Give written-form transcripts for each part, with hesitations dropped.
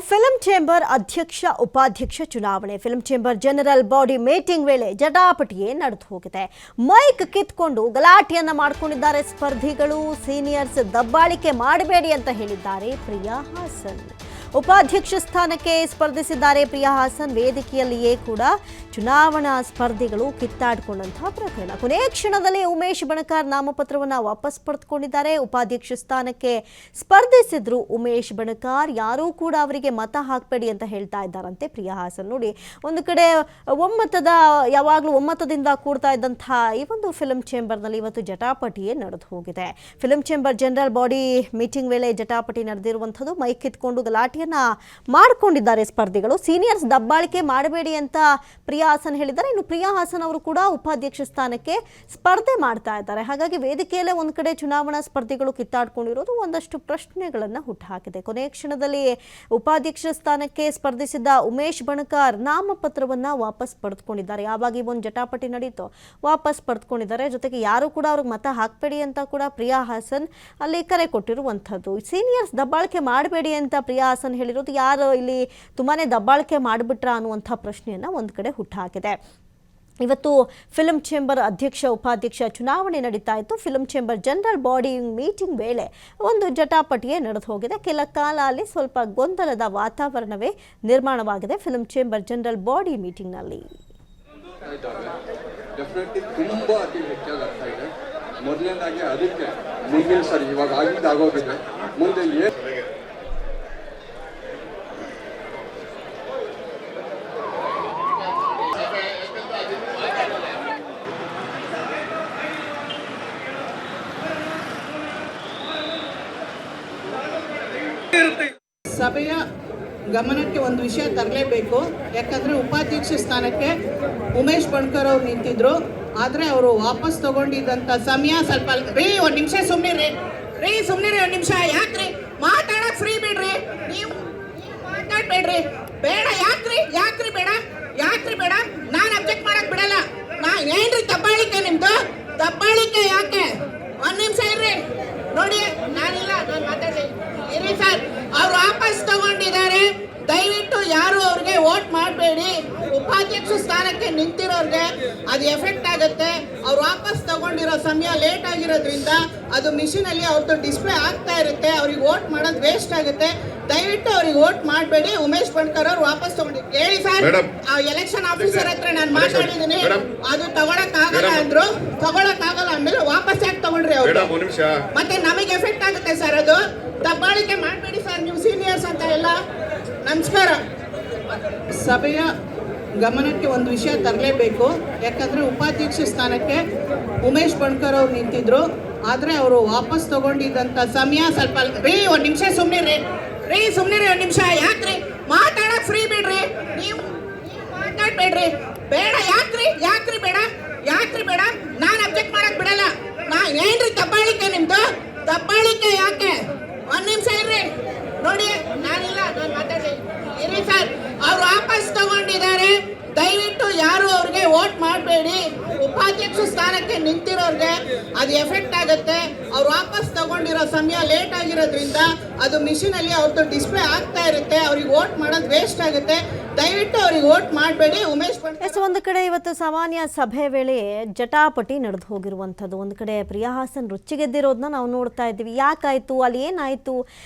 Film chamber ಅಧ್ಯಕ್ಷ ಉಪಾಧ್ಯಕ್ಷ ಚುನಾವಣೆ film chamber general body meeting ವೇಳೆ ಜಟಾಪಟಿಯೇ ನಡೆದು ಹೋಗಿದೆ. ಮೈಕ್ ಕಿತ್ಕೊಂಡು ಗಲಾಟೆಯನ್ನ ಮಾಡಿಕೊಂಡಿದ್ದಾರೆ ಸ್ಪರ್ಧಿಗಳು. ಸೀನಿಯರ್ಸ್ ದಬ್ಬಾಳಿಕೆ ಮಾಡಬೇಡಿ ಅಂತ ಹೇಳಿದ್ದಾರೆ ಪ್ರಿಯಾ ಹಾಸನ್. ಉಪಾಧ್ಯಕ್ಷ ಸ್ಥಾನಕ್ಕೆ ಸ್ಪರ್ಧಿಸಿದ್ದಾರೆ ಪ್ರಿಯಾ ಹಾಸನ್. ವೇದಿಕೆಯಲ್ಲಿಯೇ ಕೂಡ ಚುನಾವಣಾ ಸ್ಪರ್ಧಿಗಳು ಕಿತ್ತಾಡಿಕೊಂಡಂತಹ ಪ್ರಕರಣ. ಕೊನೆಯ ಕ್ಷಣದಲ್ಲಿ ಉಮೇಶ್ ಬಣಕಾರ್ ನಾಮಪತ್ರವನ್ನು ವಾಪಸ್ ಪಡೆದುಕೊಂಡಿದ್ದಾರೆ. ಉಪಾಧ್ಯಕ್ಷ ಸ್ಥಾನಕ್ಕೆ ಸ್ಪರ್ಧಿಸಿದ್ರು ಉಮೇಶ್ ಬಣಕಾರ್. ಯಾರೂ ಕೂಡ ಅವರಿಗೆ ಮತ ಹಾಕಬೇಡಿ ಅಂತ ಹೇಳ್ತಾ ಇದ್ದಾರಂತೆ ಪ್ರಿಯಾ ಹಾಸನ್. ನೋಡಿ, ಒಂದು ಕಡೆ ಯಾವಾಗಲೂ ಒಮ್ಮತದಿಂದ ಕೂಡ್ತಾ ಇದ್ದಂತಹ ಈ ಒಂದು ಫಿಲ್ಮ್ ಚೇಂಬರ್ನಲ್ಲಿ ಇವತ್ತು ಜಟಾಪಟಿಯೇ ನಡೆದು ಹೋಗಿದೆ. Film chamber general body meeting ವೇಳೆ ಜಟಾಪಟಿ ನಡೆದಿರುವಂಥದ್ದು. ಮೈಕ್ ಕಿತ್ಕೊಂಡು ಗಲಾಟೆಯನ್ನ ಮಾಡಿಕೊಂಡಿದ್ದಾರೆ ಸ್ಪರ್ಧಿಗಳು. ಸೀನಿಯರ್ಸ್ ದಬ್ಬಾಳಿಕೆ ಮಾಡಬೇಡಿ ಅಂತ ಪ್ರಿಯಾ ಹಾಸನ್ ಹೇಳಿದ್ದಾರೆ. ಇನ್ನು ಪ್ರಿಯಾ ಹಾಸನ್ ಅವರು ಕೂಡ ಉಪಾಧ್ಯಕ್ಷ ಸ್ಥಾನಕ್ಕೆ ಸ್ಪರ್ಧೆ ಮಾಡ್ತಾ ಇದ್ದಾರೆ. ಹಾಗಾಗಿ ವೇದಿಕೆಯಲ್ಲೇ ಒಂದು ಕಡೆ ಚುನಾವಣಾ ಸ್ಪರ್ಧಿಗಳು ಕಿತ್ತಾಡ್ಕೊಂಡಿರೋದು ಒಂದಷ್ಟು ಪ್ರಶ್ನೆಗಳನ್ನು ಹುಟ್ಟುಹಾಕಿದೆ. ಕೊನೆಯ ಕ್ಷಣದಲ್ಲಿ ಉಪಾಧ್ಯಕ್ಷ ಸ್ಥಾನಕ್ಕೆ ಸ್ಪರ್ಧಿಸಿದ್ದ ಉಮೇಶ್ ಬಣಕಾರ್ ನಾಮಪತ್ರವನ್ನ ವಾಪಸ್ ಪಡೆದುಕೊಂಡಿದ್ದಾರೆ. ಯಾವಾಗ ಈ ಒಂದು ಜಟಾಪಟಿ ನಡೀತೋ ವಾಪಸ್ ಪಡೆದುಕೊಂಡಿದ್ದಾರೆ. ಜೊತೆಗೆ ಯಾರು ಕೂಡ ಅವ್ರಿಗೆ ಮತ ಹಾಕಬೇಡಿ ಅಂತ ಕೂಡ ಪ್ರಿಯಾ ಹಾಸನ್ ಅಲ್ಲಿ ಕರೆ ಕೊಟ್ಟಿರುವಂಥದ್ದು. ಸೀನಿಯರ್ಸ್ ದಬ್ಬಾಳಿಕೆ ಮಾಡಬೇಡಿ ಅಂತ ಪ್ರಿಯಾ ಹಾಸನ್ ಹೇಳಿರೋದು. ಯಾರು ಇಲ್ಲಿ ತುಂಬಾನೇ ದಬ್ಬಾಳಿಕೆ ಮಾಡಿಬಿಟ್ರ ಅನ್ನುವಂಥ ಪ್ರಶ್ನೆಯನ್ನ ಒಂದು ಕಡೆ ಹುಟ್ಟುಹಾಕಿದೆ. ಇವತ್ತು ಫಿಲ್ಮ್ ಚೇಂಬರ್ ಅಧ್ಯಕ್ಷ ಉಪಾಧ್ಯಕ್ಷ ಚುನಾವಣೆ ನಡೀತಾ ಇತ್ತು. Film chamber general body meeting ವೇಳೆ ಒಂದು ಜಟಾಪಟಿಯೇ ನಡೆದು ಹೋಗಿದೆ. ಕೆಲ ಕಾಲ ಅಲ್ಲಿ ಸ್ವಲ್ಪ ಗೊಂದಲದ ವಾತಾವರಣವೇ ನಿರ್ಮಾಣವಾಗಿದೆ ಫಿಲ್ಮ್ ಚೇಂಬರ್ ಜನರಲ್ ಬಾಡಿ ಮೀಟಿಂಗ್ನಲ್ಲಿ. ಮೊದಲನೇದಾಗಿ ಅದಕ್ಕೆ ಮುಂದಿನ ಸರಿ ಇವಾಗ ಆಗಿದ್ದಾಗೋಗಿದೆ ಮುಂದೆ ಸಭೆಯ ಗಮನಕ್ಕೆ ಒಂದು ವಿಷಯ ತರಲೇಬೇಕು. ಯಾಕಂದರೆ ಉಪಾಧ್ಯಕ್ಷ ಸ್ಥಾನಕ್ಕೆ ಉಮೇಶ್ ಬಣಕಾರ್ ಅವರು ನಿಂತಿದ್ರು. ಆದರೆ ಅವರು ವಾಪಸ್ ತಗೊಂಡಿದ್ದಂಥ ಸಮಯ ಸ್ವಲ್ಪ ಒಂದು ನಿಮಿಷ ಸುಮ್ಮನಿರಿ ಒಂದು ನಿಮಿಷ. ಯಾಕ್ರಿ ಮಾತಾಡಕ್ಕೆ ಫ್ರೀ ಬಿಡ್ರಿ, ನೀವು ಮಾತಾಡ್ಬೇಡ್ರಿ. ಬೇಡ ಯಾಕ್ರಿ ಬೇಡ ನಾನು ಅಬ್ಜೆಕ್ಟ್ ಮಾಡಕ್ ಬಿಡಲ್ಲ. ಏನ್ರಿ ದಬ್ಬಾಳಿಕೆ ನಿಮ್ದು? ದಬ್ಬಾಳಿಕೆ ಯಾಕೆ? ಒಂದು ನಿಮಿಷ ಇರ್ರಿ. ನೋಡಿ, ನಾನು ಮಾತಾಡ್ಲಿ ಇರಿ ಸರ್. ಅವ್ರು ವಾಪಸ್ ತಗೊಂಡಿದ್ದಾರೆ. ದಯವಿಟ್ಟು ಯಾರು ಅವ್ರಿಗೆ ವೋಟ್ ಮಾಡಬೇಡಿ. ಉಪಾಧ್ಯಕ್ಷ ಸ್ಥಾನಕ್ಕೆ ನಿಂತಿರೋರ್ಗೆ ಅದು ಎಫೆಕ್ಟ್ ಆಗುತ್ತೆ. ಅವ್ರು ವಾಪಸ್ ತಗೊಂಡಿರೋ ಸಮಯ ಲೇಟ್ ಆಗಿರೋದ್ರಿಂದ ಅದು ಮಿಷಿನ್ ಅಲ್ಲಿ ಅವ್ರದ್ದು ಡಿಸ್ಪ್ಲೇ ಆಗ್ತಾ ಇರುತ್ತೆ. ಅವ್ರಿಗೆ ವೋಟ್ ಮಾಡೋದು ವೇಸ್ಟ್ ಆಗುತ್ತೆ. ದಯವಿಟ್ಟು ಅವ್ರಿಗೆ ವೋಟ್ ಮಾಡಬೇಡಿ. ಉಮೇಶ್ ಬಣಕಾರ್ ಅವ್ರು ವಾಪಸ್ ತಗೊಂಡಿದ್ದು ಹೇಳಿ ಸರ್. ಎಲೆಕ್ಷನ್ ಆಫೀಸರ್ ಹತ್ರ ನಾನು ಮಾತಾಡಿದ್ದೀನಿ. ಅದು ತಗೊಳಕ್ ಆಗಲ್ಲ ಅಂದ್ರು. ಅಂದ್ಮೇಲೆ ವಾಪಸ್ ಯಾಕೆ ತಗೊಂಡ್ರಿ ಅವ್ರು? ಮತ್ತೆ ನಮಗೆ ಎಫೆಕ್ಟ್ ಆಗುತ್ತೆ ಸರ್. ಅದು ದಬ್ಬಾಳಿಕೆ ಮಾಡಬೇಡಿ ಸರ್, ನೀವು ಸೀನಿಯರ್ಸ್ ಅಂತ ಎಲ್ಲ. ನಮಸ್ಕಾರ. ಸಭೆಯ ಗಮನಕ್ಕೆ ಒಂದು ವಿಷಯ ತರಲೇಬೇಕು. ಯಾಕಂದರೆ ಉಪಾಧ್ಯಕ್ಷ ಸ್ಥಾನಕ್ಕೆ ಉಮೇಶ್ ಬಣಕಾರ್ ಅವರು ನಿಂತಿದ್ರು. ಆದರೆ ಅವರು ವಾಪಸ್ ತಗೊಂಡಿದ್ದಂಥ ಸಮಯ ಸ್ವಲ್ಪ ಒಂದು ನಿಮಿಷ ಸುಮ್ಮನಿರಿ ಒಂದು ನಿಮಿಷ. ಯಾಕ್ರಿ ಮಾತಾಡಕ್ಕೆ ಫ್ರೀ ಬಿಡ್ರಿ, ನೀವು ಮಾತಾಡ್ಬೇಡ್ರಿ. ಬೇಡ ಯಾಕ್ರಿ ಬೇಡ ನಾನು ಅಬ್ಜೆಕ್ಟ್ ಮಾಡಕ್ ಬಿಡಲ್ಲ. ಏನ್ರಿ ದಬ್ಬಾಳಿಕೆ ನಿಮ್ದು? ದಬ್ಬಾಳಿಕೆ ಯಾಕೆ? ಒಂದು ನಿಮಿಷ ಇರ್ರಿ. ನೋಡಿ, ನಾನು ಮಾತಾಡ್ಲಿ ಇರಿ ಸರ್. ಅವ್ರು ವಾಪಸ್ ತಗೊಂಡಿದ್ದಾರೆ. ದಯವಿಟ್ಟು ಯಾರು ಅವ್ರಿಗೆ ವೋಟ್ ಮಾಡಬೇಡಿ. ಉಪಾಧ್ಯಕ್ಷ ಸ್ಥಾನಕ್ಕೆ ನಿಂತಿರೋರ್ಗೆ ಅದು ಎಫೆಕ್ಟ್ ಆಗುತ್ತೆ. ಅವ್ರು ವಾಪಸ್ ತಗೊಂಡಿರೋ ಸಮಯ ಲೇಟ್ ಆಗಿರೋದ್ರಿಂದ ಅದು ಮಿಷಿನ್ ಅಲ್ಲಿ ಅವ್ರದ್ದು ಡಿಸ್ಪ್ಲೇ ಆಗ್ತಾ ಇರುತ್ತೆ. ಅವ್ರಿಗೆ ವೋಟ್ ಮಾಡೋದು ವೇಸ್ಟ್ ಆಗುತ್ತೆ. ದಯವಿಟ್ಟು ಅವ್ರಿಗೆ ವೋಟ್ ಮಾಡಬೇಡಿ. ಉಮೇಶ್ ಬಣಕಾರ್. ಒಂದು ಕಡೆ ಇವತ್ತು ಸಾಮಾನ್ಯ ಸಭೆ ವೇಳೆ ಜಟಾಪಟಿ ನಡೆದು ಹೋಗಿರುವಂಥದ್ದು. ಒಂದು ಕಡೆ ಪ್ರಿಯಾ ಹಾಸನ್ ರುಚಿಗೆದ್ದಿರೋದನ್ನ ನಾವು ನೋಡ್ತಾ ಇದ್ದೀವಿ. ಯಾಕಾಯಿತು, ಅಲ್ಲಿ ಏನಾಯಿತು,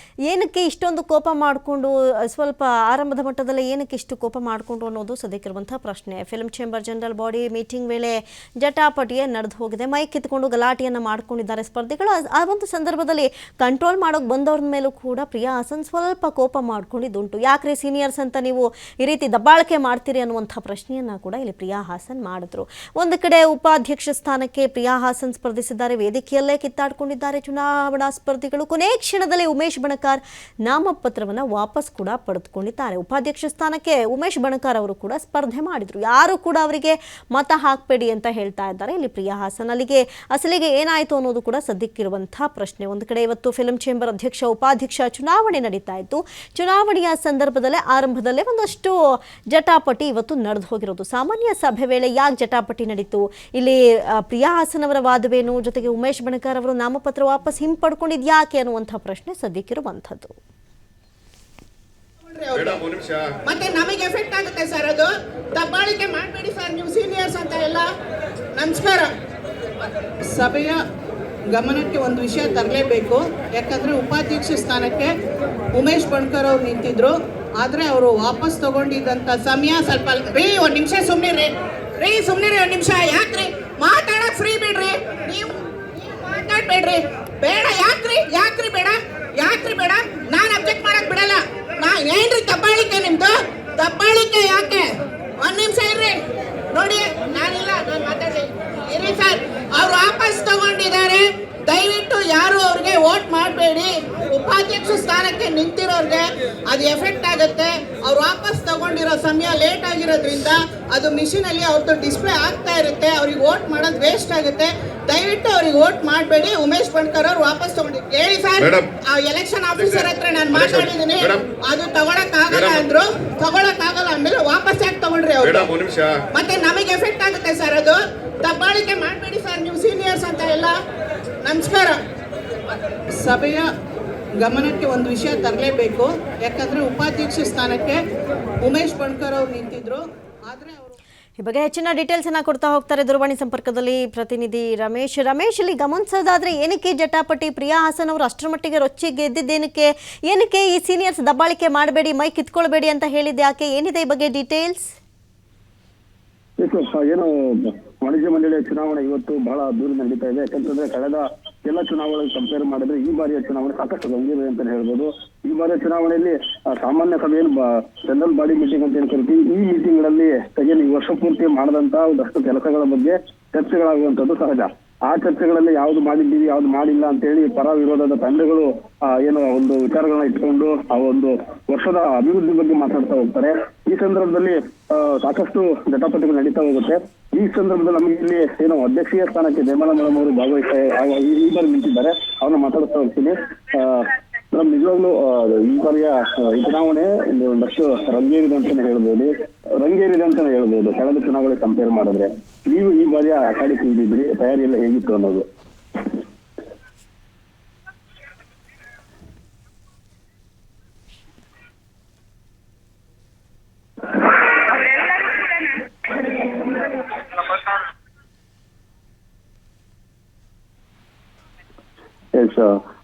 ಏನಕ್ಕೆ ಇಷ್ಟೊಂದು ಕೋಪ ಮಾಡಿಕೊಂಡು, ಸ್ವಲ್ಪ ಆರಂಭದ ಮಟ್ಟದಲ್ಲೇ ಏನಕ್ಕೆ ಇಷ್ಟು ಕೋಪ ಮಾಡಿಕೊಂಡು ಅನ್ನೋದು ಸದ್ಯಕ್ಕಿರುವಂಥ ಪ್ರಶ್ನೆ. Film chamber general body meeting ವೇಳೆ ಜಟಾಪಟಿಯೇ ನಡೆದು ಹೋಗಿದೆ. ಮೈಕ್ ಕಿತ್ಕೊಂಡು ಗಲಾಟೆಯನ್ನು ಮಾಡ್ಕೊಂಡಿದ್ದಾರೆ ಸ್ಪರ್ಧಿಗಳು. ಆ ಒಂದು ಸಂದರ್ಭದಲ್ಲಿ ಕಂಟ್ರೋಲ್ ಮಾಡೋಕೆ ಬಂದವ್ರ ಮೇಲೂ ಕೂಡ ಪ್ರಿಯಾ ಹಾಸನ್ ಸ್ವಲ್ಪ ಕೋಪ ಮಾಡ್ಕೊಂಡಿದ್ದುಂಟು. ಯಾಕ್ರಿ ಸೀನಿಯರ್ಸ್ ಅಂತ ನೀವು ಈ ರೀತಿ ದಬ್ಬಾಳಿಕೆ ಮಾಡ್ತೀರಿ ಅನ್ನುವಂಥ ಪ್ರಶ್ನೆಯನ್ನ ಕೂಡ ಇಲ್ಲಿ ಪ್ರಿಯಾ ಹಾಸನ್ ಮಾಡಿದ್ರು. ಒಂದು ಕಡೆ ಉಪಾಧ್ಯಕ್ಷ ಸ್ಥಾನಕ್ಕೆ ಪ್ರಿಯಾ ಹಾಸನ್ ಸ್ಪರ್ಧಿಸಿದ್ದಾರೆ. ವೇದಿಕೆಯಲ್ಲೇ ಕಿತ್ತಾಡ್ಕೊಂಡಿದ್ದಾರೆ ಚುನಾವಣಾ ಸ್ಪರ್ಧಿಗಳು. ಕೊನೆಯ ಕ್ಷಣದಲ್ಲಿ ಉಮೇಶ್ ಬಣಕಾರ್ ನಾಮಪತ್ರವನ್ನು ವಾಪಸ್ ಕೂಡ ಪಡೆದುಕೊಂಡಿದ್ದಾರೆ. ಉಪಾಧ್ಯಕ್ಷ ಸ್ಥಾನಕ್ಕೆ ಉಮೇಶ್ ಬಣಕಾರ್ ಅವರು ಕೂಡ ಸ್ಪರ್ಧೆ ಮಾಡಿದ್ರು. ಯಾರು ಕೂಡ ಅವರಿಗೆ ಮತ ಹಾಕಬೇಡಿ ಅಂತ ಹೇಳ್ತಾ ಇದ್ದಾರೆ ಇಲ್ಲಿ ಪ್ರಿಯಾ ಹಾಸನ್. ಅಸಲಿಗೆ ಏನಾಯಿತು ಅನ್ನೋದು ಕೂಡ ಸದ್ಯಕ್ಕಿರುವಂತಹ ಪ್ರಶ್ನೆ. ಒಂದು ಕಡೆ ಇವತ್ತು ಫಿಲ್ಮ್ ಚೇಂಬರ್ ಅಧ್ಯಕ್ಷ ಉಪಾಧ್ಯಕ್ಷ ಚುನಾವಣೆ ನಡೀತಾ ಇತ್ತು. ಚುನಾವಣೆಯ ಸಂದರ್ಭದಲ್ಲೇ ಆರಂಭದಲ್ಲೇ ಒಂದಷ್ಟು ಜಟಾಪಟಿ ಇವತ್ತು ನಡೆದು ಹೋಗಿರೋದು. ಸಾಮಾನ್ಯ ಸಭೆ ವೇಳೆ ಯಾಕೆ ಜಟಾಪಟಿ ನಡೀತು, ಇಲ್ಲಿ ಪ್ರಿಯಾ ಹಾಸನ್ ಅವರ ವಾದವೇನು, ಜೊತೆಗೆ ಉಮೇಶ್ ಬಣಕಾರ್ ಅವರು ನಾಮಪತ್ರ ವಾಪಸ್ ಹಿಂಪಡ್ಕೊಂಡಿದ್ದು ಯಾಕೆ ಅನ್ನುವಂಥ ಪ್ರಶ್ನೆ ಸದ್ಯಕ್ಕಿರುವಂಥದ್ದು. ಮೇಡಮ್ ಒಂದು ನಿಮಿಷ. ಮತ್ತೆ ನಮಗೆ ಎಫೆಕ್ಟ್ ಆಗುತ್ತೆ ಸರ್. ಅದು ದಬ್ಬಾಳಿಕೆ ಮಾಡಬೇಡಿ ಸರ್, ನೀವು ಸೀನಿಯರ್ಸ್ ಅಂತ ಎಲ್ಲ. ನಮಸ್ಕಾರ. ಸಭೆಯ ಗಮನಕ್ಕೆ ಒಂದು ವಿಷಯ ತರಲೇಬೇಕು. ಯಾಕಂದ್ರೆ ಉಪಾಧ್ಯಕ್ಷ ಸ್ಥಾನಕ್ಕೆ ಉಮೇಶ್ ಬಣ್ಕರ್ ಅವ್ರು ನಿಂತಿದ್ರು, ಆದ್ರೆ ಅವರು ವಾಪಸ್ ತಗೊಂಡಿದ್ದಂತ ಸಮಯ ಸ್ವಲ್ಪ. ರೀ ಒಂದ್ ನಿಮಿಷ ಸುಮ್ಮನೆ ರೀ ಸುಮ್ಮನೆ ಒಂದ್ ನಿಮಿಷ. ಯಾಕ್ರಿ ಮಾತಾಡಕ್ ಫ್ರೀ ಬಿಡ್ರಿ, ನೀವು ಮಾತಾಡ್ಬೇಡ್ರಿ. ಬೇಡ ಯಾಕ್ರಿ ಬೇಡ. ನಾನ್ ಅಬ್ಜೆಕ್ಟ್ ಮಾಡಕ್ ಬಿಡಲ್ಲ. ಏನ್ರಿ ದಬ್ಬಾಳಿಕೆ ನಿಮ್ದು? ದಬ್ಬಾಳಿಕೆ ಯಾಕೆ? ಒಂದ್ ನಿಮಿಷ ಇರ್ರಿ. ನೋಡಿ ನಾನು ಮಾತಾಡಿ ಇರಿ ಸರ್. ಅವ್ರು ವಾಪಸ್ ತಗೊಂಡಿದ್ದಾರೆ. ದಯವಿಟ್ಟು ಯಾರು ಅವ್ರಿಗೆ ವೋಟ್ ಮಾಡಬೇಡಿ. ಉಪಾಧ್ಯಕ್ಷ ಸ್ಥಾನಕ್ಕೆ ನಿಂತಿರೋರ್ಗೆ ಅದು ಎಫೆಕ್ಟ್ ಆಗುತ್ತೆ. ಅವ್ರು ವಾಪಸ್ ತಗೊಂಡಿರೋ ಸಮಯ ಲೇಟ್ ಆಗಿರೋದ್ರಿಂದ ಅದು ಮಿಷಿನ್ ಅಲ್ಲಿ ಅವ್ರದ್ದು ಡಿಸ್ಪ್ಲೇ ಆಗ್ತಾ ಇರುತ್ತೆ. ಅವ್ರಿಗೆ ವೋಟ್ ಮಾಡೋದು ವೇಸ್ಟ್ ಆಗುತ್ತೆ. ದಯವಿಟ್ಟು ಅವ್ರಿಗೆ ವೋಟ್ ಮಾಡಬೇಡಿ. ಉಮೇಶ್ ಬಣ್ಕರ್ ಅವ್ರು ವಾಪಸ್ ತಗೊಂಡಿ ಹೇಳಿ ಸರ್. ಆ ಎಲೆಕ್ಷನ್ ಆಫೀಸರ್ ಹತ್ರ ನಾನು ಮಾತಾಡಿದ್ದೀನಿ, ಅದು ತಗೊಳಕ್ ಆಗಲ್ಲ ಅಂದ್ಮೇಲೆ ವಾಪಸ್ ಯಾಕೆ ತಗೊಂಡ್ರಿ ಅವ್ರು? ಮತ್ತೆ ನಮಗೆ ಎಫೆಕ್ಟ್ ಆಗುತ್ತೆ ಸರ್. ಅದು ದಬ್ಬಾಳಿಕೆ ಮಾಡಬೇಡಿ ಸರ್, ನೀವು ಸೀನಿಯರ್ಸ್ ಅಂತ ಎಲ್ಲ. ನಮಸ್ಕಾರ. ಸಭೆಯ ಗಮನಕ್ಕೆ ಒಂದು ವಿಷಯ ತರಲೇಬೇಕು. ಯಾಕಂದ್ರೆ ಉಪಾಧ್ಯಕ್ಷ ಸ್ಥಾನಕ್ಕೆ ಉಮೇಶ್ ಬಣ್ಕರ್ ಅವ್ರು ನಿಂತಿದ್ರು, ಆದ್ರೆ ಅವರು ಈ ಬಗ್ಗೆ ಹೆಚ್ಚಿನ ಡೀಟೇಲ್ಸ್ ಅನ್ನ ಕೊಡ್ತಾ ಹೋಗ್ತಾರೆ ದೂರವಾಣಿ ಸಂಪರ್ಕದಲ್ಲಿ ಪ್ರತಿನಿಧಿ ರಮೇಶ್. ಇಲ್ಲಿ ಗಮನಿಸೋದಾದ್ರೆ ಏನಕ್ಕೆ ಜಟಾಪಟಿ ಪ್ರಿಯಾ ಹಾಸನ್ ಅವರು ಅಷ್ಟರ ಮಟ್ಟಿಗೆ ರೊಚ್ಚಿಗೆ ಎದ್ದಿದ್ದೇನಕ್ಕೆ? ಏನಕ್ಕೆ ಈ ಸೀನಿಯರ್ಸ್ ದಬ್ಬಾಳಿಕೆ ಮಾಡಬೇಡಿ, ಮೈ ಕಿತ್ಕೊಳ್ಬೇಡಿ ಅಂತ ಹೇಳಿದ್ದೆ ಯಾಕೆ? ಏನಿದೆ ಈ ಬಗ್ಗೆ ಡೀಟೇಲ್ಸ್? ಏನು ವಾಣಿಜ್ಯ ಮಂಡಳಿಯ ಚುನಾವಣೆ ಇವತ್ತು ಬಹಳ ದೂರ ನಡೀತಾ ಇದೆ. ಯಾಕಂತಂದ್ರೆ ಕಳೆದ ಎಲ್ಲ ಚುನಾವಣೆಗಳಿಗೆ ಕಂಪೇರ್ ಮಾಡಿದ್ರೆ ಈ ಬಾರಿಯ ಚುನಾವಣೆ ಸಾಕಷ್ಟು ಗಂಭೀರ ಅಂತ ಹೇಳ್ಬೋದು. ಈ ಬಾರಿಯ ಚುನಾವಣೆಯಲ್ಲಿ ಸಾಮಾನ್ಯ ಸಭೆಯನ್ನು ಜನರಲ್ ಬಾಡಿ ಮೀಟಿಂಗ್ ಅಂತ ಏನ್ ಕರಿತೀವಿ, ಈ ಮೀಟಿಂಗ್ ಗಳಲ್ಲಿ ಈ ವರ್ಷ ಪೂರ್ತಿ ಮಾಡದಂತ ಒಂದಷ್ಟು ಕೆಲಸಗಳ ಬಗ್ಗೆ ಚರ್ಚೆಗಳಾಗುವಂತದ್ದು ಸಹಜ. ಆ ಚರ್ಚೆಗಳಲ್ಲಿ ಯಾವ್ದು ಮಾಡಿದ್ದೀವಿ ಯಾವ್ದು ಮಾಡಿಲ್ಲ ಅಂತ ಹೇಳಿ ಪರ ವಿರೋಧದ ತಂಡಗಳು ಏನೋ ಒಂದು ವಿಚಾರಗಳನ್ನ ಇಟ್ಕೊಂಡು ಆ ಒಂದು ವರ್ಷದ ಅಭಿವೃದ್ಧಿ ಬಗ್ಗೆ ಮಾತಾಡ್ತಾ ಹೋಗ್ತಾರೆ. ಈ ಸಂದರ್ಭದಲ್ಲಿ ಸಾಕಷ್ಟು ಜಟಾಪಟಿಗಳು ನಡೀತಾ ಹೋಗುತ್ತೆ. ಈ ಸಂದರ್ಭದಲ್ಲಿ ನಮಗೆ ಇಲ್ಲಿ ಏನು ಅಧ್ಯಕ್ಷೀಯ ಸ್ಥಾನಕ್ಕೆ ಜಯಮಾಲಾ ಮೇಡಮ್ ಅವರು ಈ ಬಾರಿ ನಿಂತಿದ್ದಾರೆ. ಅವ್ರನ್ನ ಮಾತಾಡ್ತಾ ಹೋಗ್ತೀನಿ. ಮೇಡಮ್, ನಿಜವಾಗ್ಲೂ ಈ ಬಾರಿಯ ಚುನಾವಣೆ ಇಲ್ಲಿ ಒಂದಷ್ಟು ರಂಗೇರಿದೆ ಅಂತಾನೆ ಹೇಳ್ಬೋದು. ಕಳೆದ ಚುನಾವಣೆ ಕಂಪೇರ್ ಮಾಡಿದ್ರೆ ನೀವು ಈ ಬಾರಿಯ ಅಖಾಡಿ ತಿಳಿದಿದ್ರಿ, ತಯಾರಿ ಎಲ್ಲ ಹೇಗಿತ್ತು ಅನ್ನೋದು?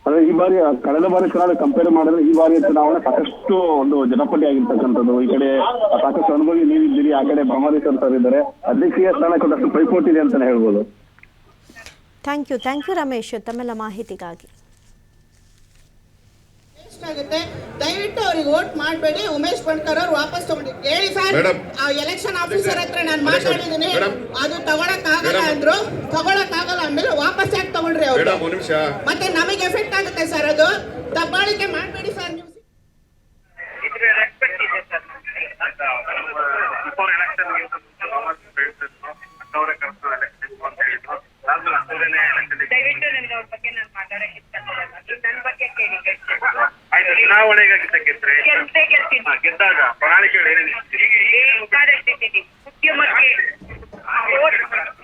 ಅಂದ್ರೆ ಈ ಬಾರಿ ಕಳೆದ ಬಾರಿ ಚುನಾವಣೆ ಕಂಪೇರ್ ಮಾಡಿದ್ರೆ ಈ ಬಾರಿಯ ಚುನಾವಣೆ ಸಾಕಷ್ಟು ಒಂದು ಜನಪಟಿ ಆಗಿರ್ತಕ್ಕಂಥದ್ದು. ಈ ಕಡೆ ಸಾಕಷ್ಟು ಅನುಭವಿ ನೀವಿದ್ದೀರಿ, ಆ ಕಡೆ ಭಮಾರೀಶ್ ಸರ್ ಇದ್ದಾರೆ. ಅಧ್ಯಕ್ಷೀಯ ಸ್ಥಾನಕ್ಕೆ ಒಂದಷ್ಟು ಪೈಪೋಟಿ ಇದೆ ಅಂತಾನೆ ಹೇಳ್ಬೋದು. ಥ್ಯಾಂಕ್ ಯು ರಮೇಶ್ ತಮ್ಮೆಲ್ಲ ಮಾಹಿತಿಗಾಗಿ. ಆಗುತ್ತೆ. ದಯವಿಟ್ಟು ಅವ್ರಿಗೆ ವೋಟ್ ಮಾಡಬೇಡಿ. ಉಮೇಶ್ ಬಣ್ಕರ್ ಅವ್ರು ವಾಪಸ್ ತಗೊಂಡಿ ಹೇಳಿ ಸರ್. ಆ ಎಲೆಕ್ಷನ್ ಆಫೀಸರ್ ಹತ್ರ ನಾನು ಮಾತಾಡಿದ್ದೀನಿ, ಅದು ತಗೊಳಕ್ ಆಗಲ್ಲ ಅಂದ್ಮೇಲೆ ವಾಪಸ್ ಯಾಕೆ ತಗೊಂಡ್ರಿ ಅವ್ರು? ಮತ್ತೆ ನಮಗೆ ಎಫೆಕ್ಟ್ ಆಗುತ್ತೆ ಸರ್. ಅದು ದಬ್ಬಾಳಿಕೆ ಮಾಡಬೇಡಿ ಸರ್, ನೀವು ಚುನಾವಣೆಗಾಗಿ ಗೆದ್ದಾಗ ಪ್ರಣಾಳಿಕೆಗಳು ಏನೇನು ಮುಖ್ಯಮಂತ್ರಿ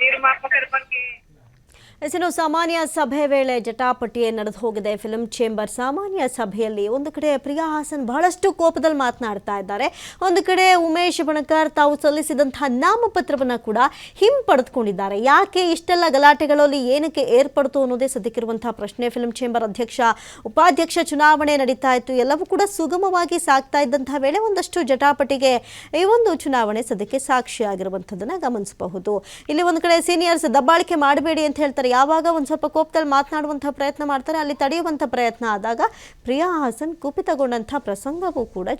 ನಿರ್ಮಾಪಕರ ಬಗ್ಗೆ ಇನ್ನು ಸಾಮಾನ್ಯ ಸಭೆ ವೇಳೆ ಜಟಾಪಟಿಯೇ ನಡೆದು ಹೋಗಿದೆ ಫಿಲ್ಮ್ ಚೇಂಬರ್. ಸಾಮಾನ್ಯ ಸಭೆಯಲ್ಲಿ ಒಂದು ಕಡೆ ಪ್ರಿಯಾ ಹಾಸನ್ ಬಹಳಷ್ಟು ಕೋಪದಲ್ಲಿ ಮಾತನಾಡ್ತಾ ಇದ್ದಾರೆ, ಒಂದು ಕಡೆ ಉಮೇಶ್ ಬಣಕಾರ್ ತಾವು ಸಲ್ಲಿಸಿದಂತಹ ನಾಮಪತ್ರವನ್ನು ಕೂಡ ಹಿಂಪಡೆದುಕೊಂಡಿದ್ದಾರೆ. ಯಾಕೆ ಇಷ್ಟೆಲ್ಲ ಗಲಾಟೆಗಳಲ್ಲಿ ಏನಕ್ಕೆ ಏರ್ಪಡ್ತು ಅನ್ನೋದೇ ಸದ್ಯಕ್ಕಿರುವಂತಹ ಪ್ರಶ್ನೆ. ಫಿಲ್ಮ್ ಚೇಂಬರ್ ಅಧ್ಯಕ್ಷ ಉಪಾಧ್ಯಕ್ಷ ಚುನಾವಣೆ ನಡೀತಾ ಇತ್ತು, ಎಲ್ಲವೂ ಕೂಡ ಸುಗಮವಾಗಿ ಸಾಗ್ತಾ ಇದ್ದಂತಹ ವೇಳೆ ಒಂದಷ್ಟು ಜಟಾಪಟಿಗೆ ಈ ಒಂದು ಚುನಾವಣೆ ಸದ್ಯಕ್ಕೆ ಸಾಕ್ಷಿಯಾಗಿರುವಂಥದ್ದನ್ನು ಗಮನಿಸಬಹುದು. ಇಲ್ಲಿ ಒಂದು ಕಡೆ ಸೀನಿಯರ್ಸ್ ದಬ್ಬಾಳಿಕೆ ಮಾಡಬೇಡಿ ಅಂತ ಹೇಳ್ತಾರೆ, ಯಾವಾಗ ಒಂದು ಸ್ವಲ್ಪ ಕೋಪದಲ್ಲಿ ಮಾತನಾಡುವಂಥ ಪ್ರಯತ್ನ ಮಾಡ್ತಾರೆ, ಅಲ್ಲಿ ತಡೆಯುವಂಥ ಪ್ರಯತ್ನ ಆದಾಗ ಪ್ರಿಯಾ ಹಾಸನ್ ಕುಪಿತಗೊಂಡಂಥ ಪ್ರಸಂಗವೂ ಕೂಡ